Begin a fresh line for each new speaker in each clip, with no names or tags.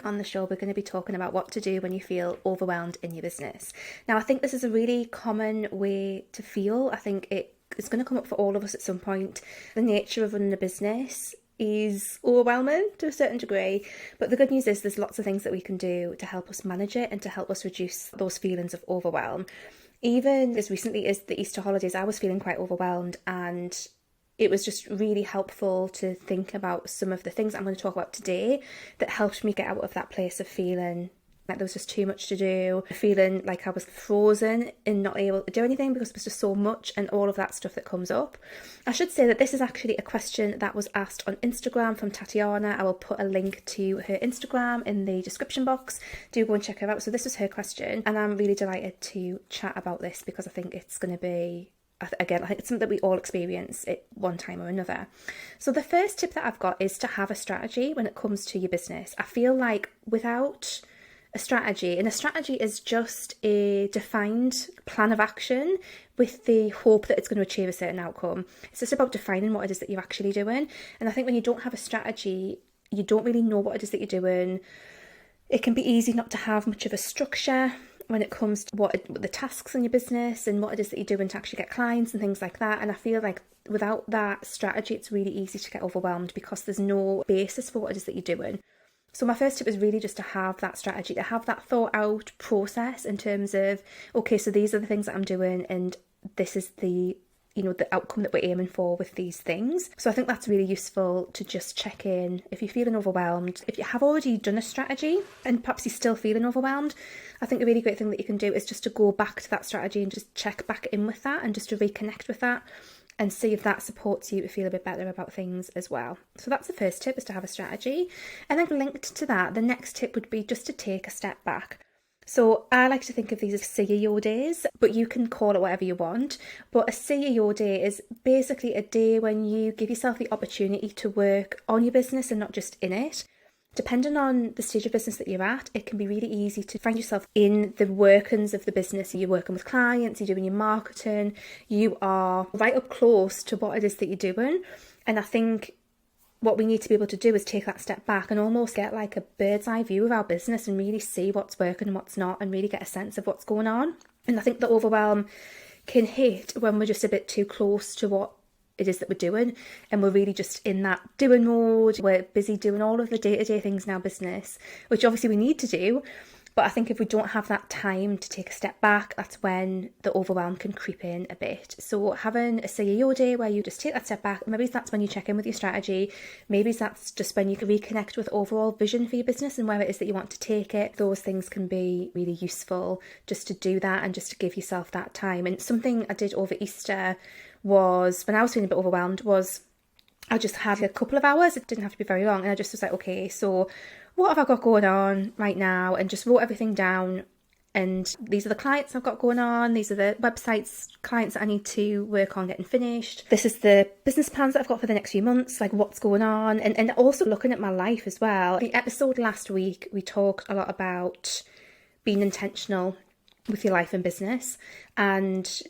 on the show, we're going to be talking about what to do when you feel overwhelmed in your business. Now, I think this is a really common way to feel. I think it's going to come up for all of us at some point. The nature of running a business is overwhelming to a certain degree, but the good news is there's lots of things that we can do to help us manage it and to help us reduce those feelings of overwhelm. Even as recently as the Easter holidays, I was feeling quite overwhelmed, and it was just really helpful to think about some of the things I'm going to talk about today that helped me get out of that place of feeling like there was just too much to do, feeling like I was frozen and not able to do anything because there was just so much and all of that stuff that comes up. I should say that this is actually a question that was asked on Instagram from Tatiana. I will put a link to her Instagram in the description box. Do go and check her out. So this was her question, and I'm really delighted to chat about this because I think it's going to be, again, I think it's something that we all experience at one time or another. So the first tip that I've got is to have a strategy when it comes to your business. I feel like without a strategy, and a strategy is just a defined plan of action with the hope that it's going to achieve a certain outcome. It's just about defining what it is that you're actually doing. And I think when you don't have a strategy, you don't really know what it is that you're doing. It can be easy not to have much of a structure when it comes to what the tasks in your business and what it is that you're doing to actually get clients and things like that. And I feel like without that strategy, it's really easy to get overwhelmed because there's no basis for what it is that you're doing. So my first tip is really just to have that strategy, to have that thought out process in terms of, okay, so these are the things that I'm doing and this is the outcome that we're aiming for with these things. So I think that's really useful to just check in if you're feeling overwhelmed. If you have already done a strategy and perhaps you're still feeling overwhelmed, I think a really great thing that you can do is just to go back to that strategy and just check back in with that and just to reconnect with that and see if that supports you to feel a bit better about things as well. So that's the first tip, is to have a strategy. And then linked to that, the next tip would be just to take a step back. So I like to think of these as CEO days, but you can call it whatever you want. But a CEO day is basically a day when you give yourself the opportunity to work on your business and not just in it. Depending on the stage of business that you're at, it can be really easy to find yourself in the workings of the business. You're working with clients, you're doing your marketing, you are right up close to what it is that you're doing. And I think what we need to be able to do is take that step back and almost get like a bird's eye view of our business and really see what's working and what's not and really get a sense of what's going on. And I think the overwhelm can hit when we're just a bit too close to what it is that we're doing and we're really just in that doing mode. We're busy doing all of the day-to-day things in our business, which obviously we need to do. But I think if we don't have that time to take a step back, that's when the overwhelm can creep in a bit. So having a CEO day where you just take that step back, maybe that's when you check in with your strategy, maybe that's just when you can reconnect with overall vision for your business and where it is that you want to take it. Those things can be really useful just to do that and just to give yourself that time. And something I did over Easter was, when I was feeling a bit overwhelmed, was I just had a couple of hours. It didn't have to be very long. And I just was like, okay, so what have I got going on right now? And just wrote everything down. And these are the clients I've got going on. These are the websites, clients that I need to work on getting finished. This is the business plans that I've got for the next few months, like what's going on. And also looking at my life as well. The episode last week, we talked a lot about being intentional with your life and business. And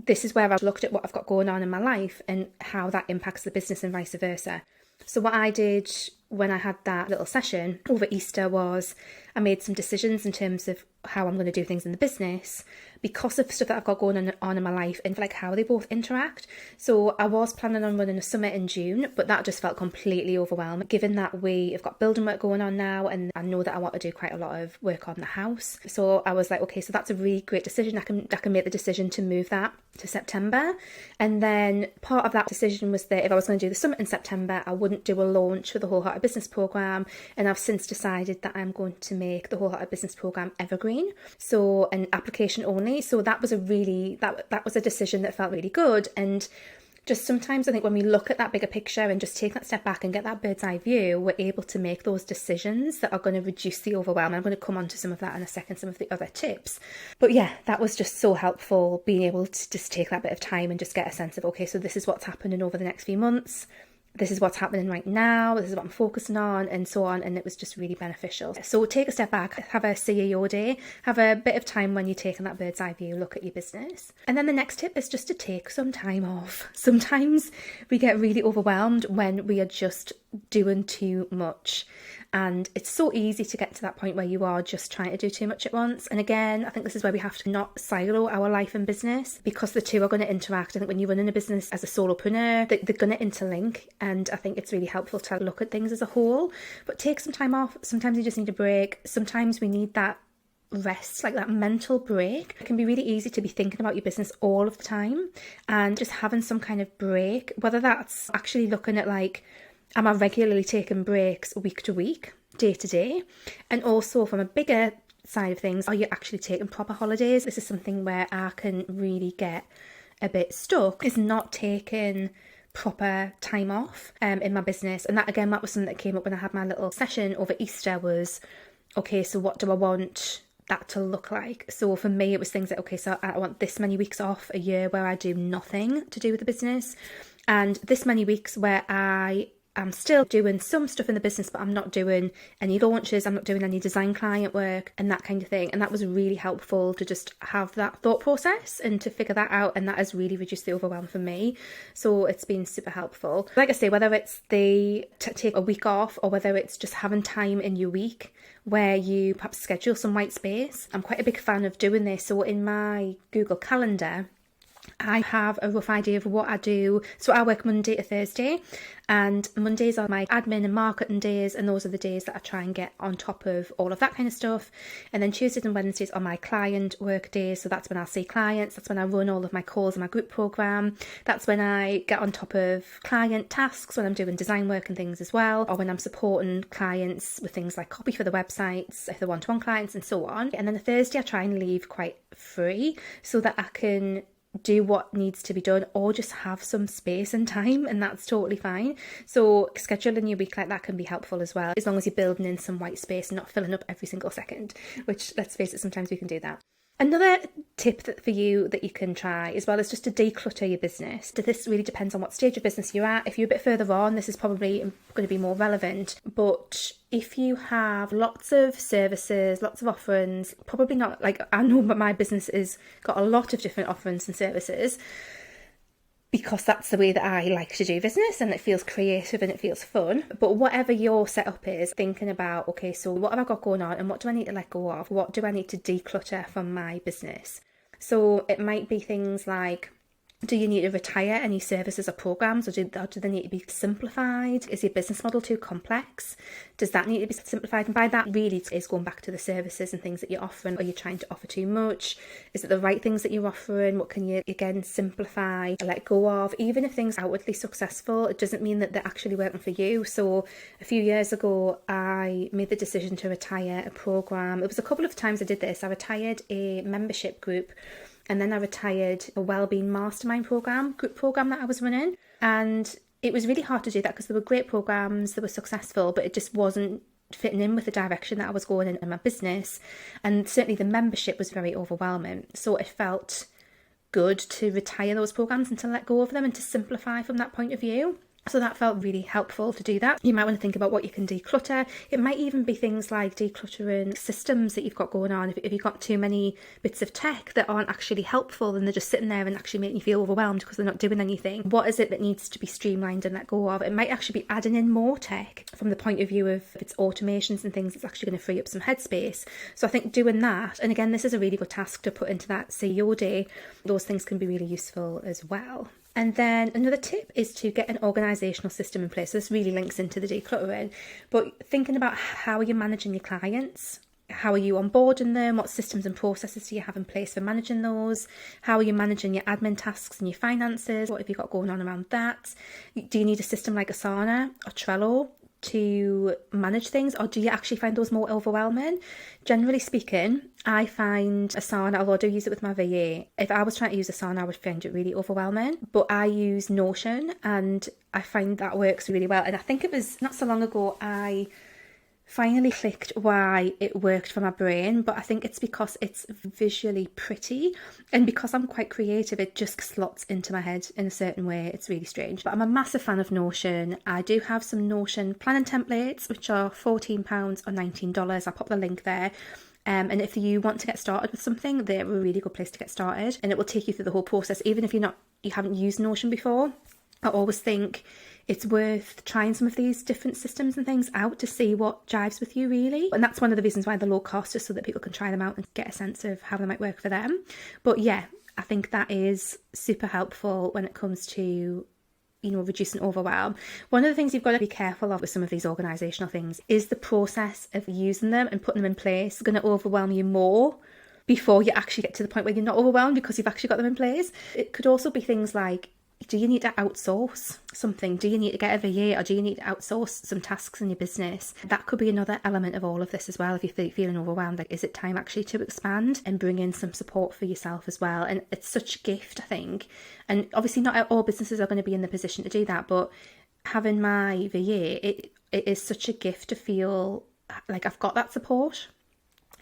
this is where I've looked at what I've got going on in my life and how that impacts the business and vice versa. So what I did when I had that little session over Easter was I made some decisions in terms of how I'm going to do things in the business because of stuff that I've got going on in my life and like how they both interact. So I was planning on running a summit in June, but that just felt completely overwhelmed given that we have got building work going on now and I know that I want to do quite a lot of work on the house. So I was like, okay, so that's a really great decision. I can make the decision to move that to September. And then part of that decision was that if I was going to do the summit in September, I wouldn't do a launch for the Wholehearted Business Program. And I've since decided that I'm going to make the Wholehearted Business Program evergreen, so an application only. So that was that was a decision that felt really good. And just sometimes I think when we look at that bigger picture and just take that step back and get that bird's eye view, we're able to make those decisions that are going to reduce the overwhelm. I'm going to come on to some of that in a second, some of the other tips. But yeah, that was just so helpful, being able to just take that bit of time and just get a sense of, okay, so this is what's happening over the next few months. This is what's happening right now, this is what I'm focusing on, and so on. And it was just really beneficial. So take a step back, have a CEO day, have a bit of time when you're taking that bird's eye view, look at your business. And then the next tip is just to take some time off. Sometimes we get really overwhelmed when we are just doing too much. And it's so easy to get to that point where you are just trying to do too much at once. And again, I think this is where we have to not silo our life and business, because the two are going to interact. I think when you're running a business as a solopreneur, they're going to interlink. And I think it's really helpful to look at things as a whole, but take some time off. Sometimes you just need a break. Sometimes we need that rest, like that mental break. It can be really easy to be thinking about your business all of the time, and just having some kind of break, whether that's actually looking at like, am I regularly taking breaks week to week, day to day? And also from a bigger side of things, are you actually taking proper holidays? This is something where I can really get a bit stuck, is not taking proper time off in my business. And that, again, that was something that came up when I had my little session over Easter, was, okay, so what do I want that to look like? So for me, it was things like, okay, so I want this many weeks off a year where I do nothing to do with the business, and this many weeks where I'm still doing some stuff in the business, but I'm not doing any launches, I'm not doing any design client work and that kind of thing. And that was really helpful to just have that thought process and to figure that out. And that has really reduced the overwhelm for me. So it's been super helpful. Like I say, whether it's take a week off, or whether it's just having time in your week where you perhaps schedule some white space. I'm quite a big fan of doing this. So in my Google Calendar, I have a rough idea of what I do. So I work Monday to Thursday, and Mondays are my admin and marketing days, and those are the days that I try and get on top of all of that kind of stuff. And then Tuesdays and Wednesdays are my client work days, so that's when I'll see clients, that's when I run all of my calls in my group program, that's when I get on top of client tasks, when I'm doing design work and things as well, or when I'm supporting clients with things like copy for the websites, if they're one-to-one clients and so on. And then the Thursday I try and leave quite free so that I can do what needs to be done, or just have some space and time, and that's totally fine. So scheduling your week like that can be helpful as well, as long as you're building in some white space and not filling up every single second, which, let's face it, sometimes we can do that. Another tip for you that you can try as well is just to declutter your business. This really depends on what stage of business you're at. If you're a bit further on, this is probably going to be more relevant. But if you have lots of services, lots of offerings, probably not, like, I know that my business has got a lot of different offerings and services, because that's the way that I like to do business, and it feels creative and it feels fun. But whatever your setup is, thinking about, okay, so what have I got going on, and what do I need to let go of? What do I need to declutter from my business? So it might be things like, do you need to retire any services or programs, or do they need to be simplified? Is your business model too complex? Does that need to be simplified? And by that really is going back to the services and things that you're offering. Are you trying to offer too much? Is it the right things that you're offering? What can you, again, simplify, let go of? Even if things are outwardly successful, it doesn't mean that they're actually working for you. So a few years ago, I made the decision to retire a program. It was a couple of times I did this. I retired a membership group, and then I retired a wellbeing mastermind group program that I was running. And it was really hard to do that because there were great programs, they were successful, but it just wasn't fitting in with the direction that I was going in my business. And certainly the membership was very overwhelming. So it felt good to retire those programs and to let go of them and to simplify from that point of view. So that felt really helpful to do that. You might want to think about what you can declutter. It might even be things like decluttering systems that you've got going on. If you've got too many bits of tech that aren't actually helpful and they're just sitting there and actually making you feel overwhelmed because they're not doing anything, what is it that needs to be streamlined and let go of? It might actually be adding in more tech from the point of view of its automations and things that's actually going to free up some headspace. So I think doing that, and again, this is a really good task to put into that CEO day, those things can be really useful as well. And then another tip is to get an organisational system in place. So this really links into the decluttering, but thinking about how are you managing your clients? How are you onboarding them? What systems and processes do you have in place for managing those? How are you managing your admin tasks and your finances? What have you got going on around that? Do you need a system like Asana or Trello to manage things, or do you actually find those more overwhelming? Generally speaking, I find Asana, although I do use it with my VA, if I was trying to use Asana, I would find it really overwhelming. But I use Notion and I find that works really well. And I think it was not so long ago I finally clicked why it worked for my brain, but I think it's because it's visually pretty, and because I'm quite creative, it just slots into my head in a certain way. It's really strange, but I'm a massive fan of Notion. I do have some Notion planning templates, which are £14 or $19. I'll pop the link there. And if you want to get started with something, they're a really good place to get started, and it will take you through the whole process, even if you haven't used Notion before. I always think it's worth trying some of these different systems and things out to see what jives with you really. And that's one of the reasons why they're low cost, just so that people can try them out and get a sense of how they might work for them. But yeah, I think that is super helpful when it comes to reducing overwhelm. One of the things you've got to be careful of with some of these organisational things is the process of using them and putting them in place. It's going to overwhelm you more before you actually get to the point where you're not overwhelmed because you've actually got them in place. It could also be things like, do you need to outsource something? Do you need to get a VA, or do you need to outsource some tasks in your business? That could be another element of all of this as well. If you're feeling overwhelmed, like, is it time actually to expand and bring in some support for yourself as well? And it's such a gift, I think. And obviously not all businesses are going to be in the position to do that, but having my VA, it is such a gift to feel like I've got that support.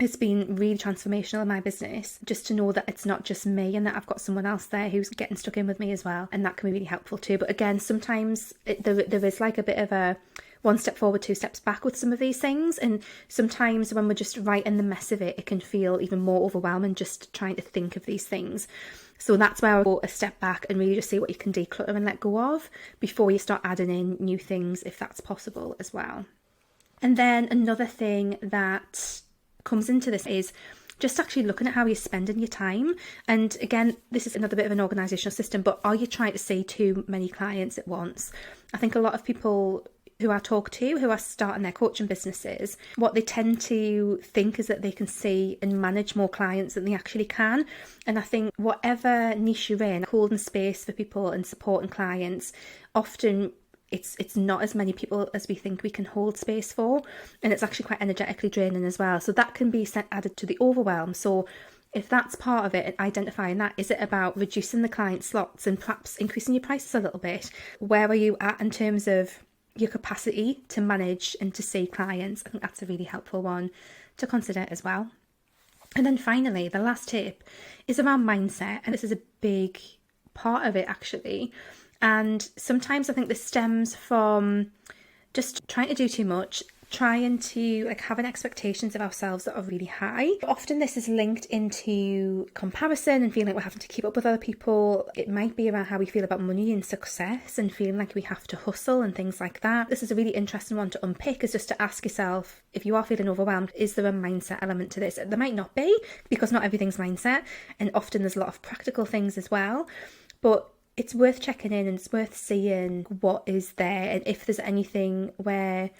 It's been really transformational in my business, just to know that it's not just me and that I've got someone else there who's getting stuck in with me as well. And that can be really helpful too. But again, sometimes there is like a bit of a one step forward, two steps back with some of these things. And sometimes when we're just right in the mess of it, it can feel even more overwhelming just trying to think of these things. So that's where I go a step back and really just see what you can declutter and let go of before you start adding in new things, if that's possible as well. And then another thing that comes into this is just actually looking at how you're spending your time. And again, this is another bit of an organisational system, but are you trying to see too many clients at once? I think a lot of people who I talk to who are starting their coaching businesses, what they tend to think is that they can see and manage more clients than they actually can. And I think whatever niche you're in, holding space for people and supporting clients, often it's not as many people as we think we can hold space for, and it's actually quite energetically draining as well. So that can be added to the overwhelm. So if that's part of it, and identifying that, is it about reducing the client slots and perhaps increasing your prices a little bit? Where are you at in terms of your capacity to manage and to see clients? I think that's a really helpful one to consider as well. And then finally, the last tip is around mindset, and this is a big part of it actually. And sometimes I think this stems from just trying to do too much, trying to having expectations of ourselves that are really high. Often this is linked into comparison and feeling like we're having to keep up with other people. It might be around how we feel about money and success and feeling like we have to hustle and things like that. This is a really interesting one to unpick, is just to ask yourself, if you are feeling overwhelmed, is there a mindset element to this? There might not be, because not everything's mindset, and often there's a lot of practical things as well. But it's worth checking in, and it's worth seeing what is there, and if there's anything where,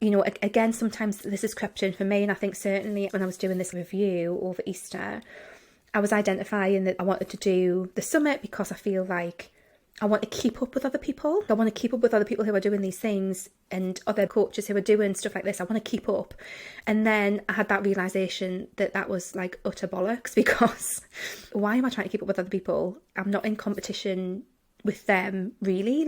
again, sometimes this is crept in for me, and I think certainly when I was doing this review over Easter, I was identifying that I wanted to do the summit because I feel like I want to keep up with other people. I want to keep up with other people who are doing these things and other coaches who are doing stuff like this. I want to keep up. And then I had that realisation that that was like utter bollocks, because why am I trying to keep up with other people? I'm not in competition with them, really.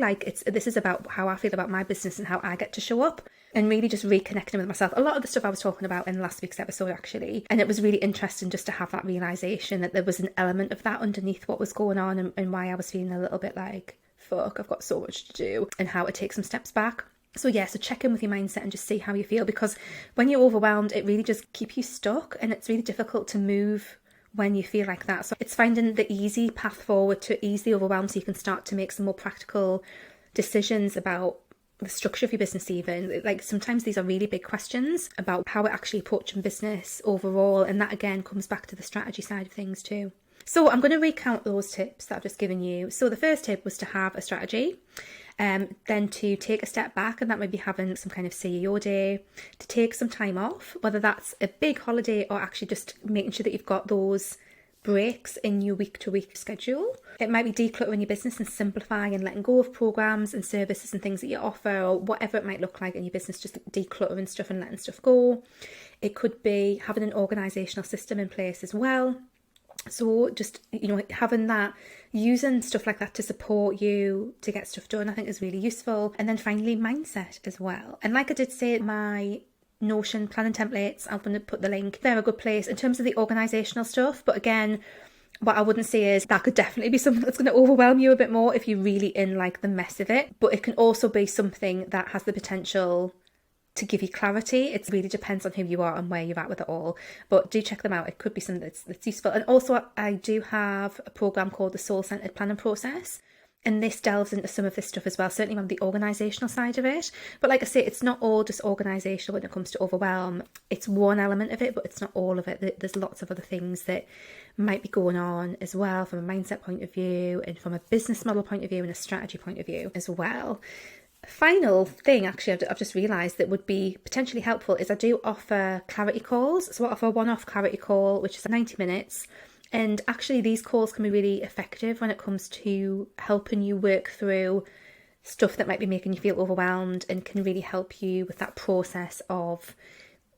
This is about how I feel about my business and how I get to show up, and really just reconnecting with myself. A lot of the stuff I was talking about in last week's episode actually, and it was really interesting just to have that realisation that there was an element of that underneath what was going on, and why I was feeling a little bit like, fuck, I've got so much to do, and how to take some steps back. So check in with your mindset and just see how you feel, because when you're overwhelmed, it really just keeps you stuck, and it's really difficult to move when you feel like that. So it's finding the easy path forward to ease the overwhelm, so you can start to make some more practical decisions about the structure of your business even. Like, sometimes these are really big questions about how we're actually approaching business overall, and that again comes back to the strategy side of things too. So I'm going to recount those tips that I've just given you. So the first tip was to have a strategy, then to take a step back, and that might be having some kind of CEO day, to take some time off, whether that's a big holiday or actually just making sure that you've got those breaks in your week-to-week schedule. It might be decluttering your business and simplifying and letting go of programs and services and things that you offer, or whatever it might look like in your business, just decluttering stuff and letting stuff go. It could be having an organisational system in place as well. So just, having that, using stuff like that to support you to get stuff done, I think is really useful. And then finally, mindset as well. And like I did say, my Notion planning templates, I'm going to put the link. They're a good place in terms of the organisational stuff. But again, what I wouldn't say is that could definitely be something that's going to overwhelm you a bit more if you're really in like the mess of it. But it can also be something that has the potential to give you clarity. It really depends on who you are and where you're at with it all. But do check them out. It could be something that's useful. And also, I do have a program called the Soul Centered Planning Process. And this delves into some of this stuff as well, certainly on the organisational side of it. But like I say, it's not all just organisational when it comes to overwhelm. It's one element of it, but it's not all of it. There's lots of other things that might be going on as well from a mindset point of view and from a business model point of view and a strategy point of view as well. Final thing, actually, I've just realised that would be potentially helpful is I do offer clarity calls. So I offer a one-off clarity call, which is 90 minutes. And actually, these calls can be really effective when it comes to helping you work through stuff that might be making you feel overwhelmed, and can really help you with that process of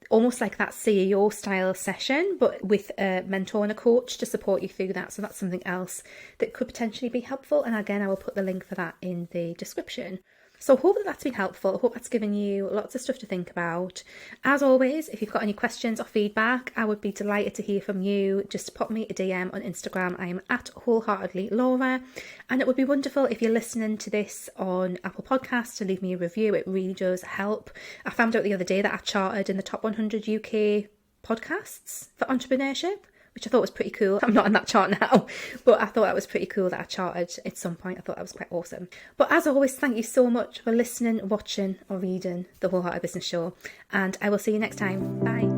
almost like that CEO style session, but with a mentor and a coach to support you through that. So that's something else that could potentially be helpful. And again, I will put the link for that in the description. So I hope that that's been helpful. I hope that's given you lots of stuff to think about. As always, if you've got any questions or feedback, I would be delighted to hear from you. Just pop me a DM on Instagram. I am at wholeheartedlylaura. And it would be wonderful if you're listening to this on Apple Podcasts to leave me a review. It really does help. I found out the other day that I charted in the top 100 UK podcasts for entrepreneurship, which I thought was pretty cool. I'm not on that chart now, but I thought that was pretty cool that I charted at some point. I thought that was quite awesome. But as always, thank you so much for listening, watching or reading the Wholehearted Business Show. And I will see you next time. Bye.